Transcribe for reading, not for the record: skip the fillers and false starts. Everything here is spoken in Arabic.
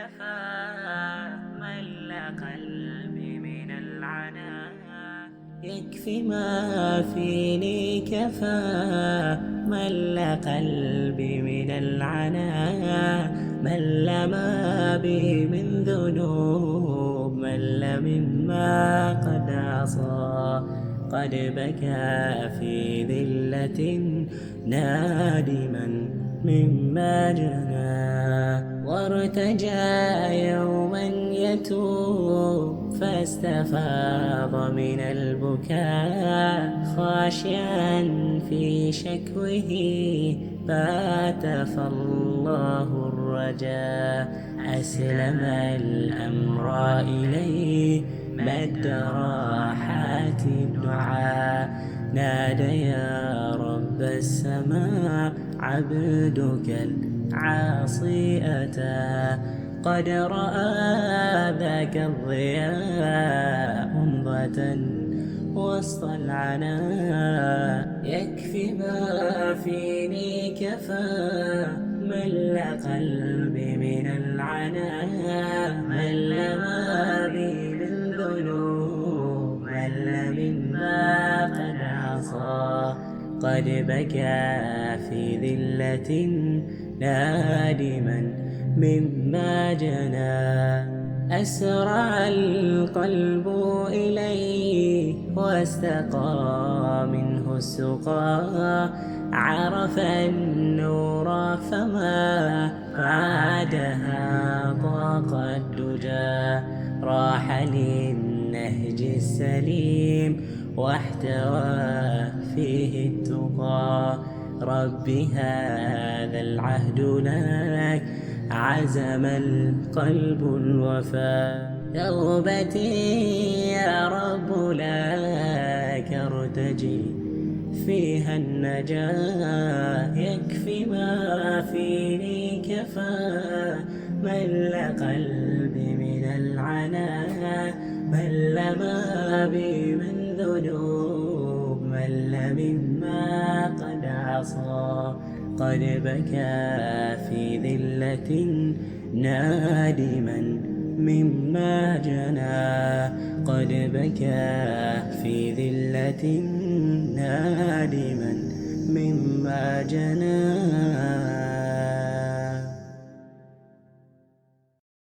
كفى مل قلبي من العناء. يكفي ما فيني كفى مل قلبي من العناء. مل ما بي من ذنوب، مل مما قد عصى. قد بكى في ذلة نادما مما جنى، وارتجى يوما يتوب فاستفاض من البكاء. خاشعا في شكوه بات فالله الرجاء. أسلم الأمر إليه مد راحات الدعاء. نادى يا رب السماء عبدك العاصي أتى. قد رأى ذاك الضياء أمضة وسط العناء. يكفي ما فيني كفى مل قلبي من العناء. مل ما بي من ذنوب، مل مما قد عصى. قد بكى في ذلة نادما مما جنى. أسرع القلب إليه واستقى منه السقى. عرف النور فما بعدها ضاق الدجى. راح للنهج السليم واحتوى فيه التقى. رب هذا العهد لك عزم القلب الوفاء. توبتي يا رب لك ارتجي فيها النجاة. يكفي ما فيني كفى مل قلبي من العناء. مل ما بي من ذنوب، مل مما قد عصى. قد بكى في ذلة نادما مما جنى. قد بكى في ذلة نادما مما جنى.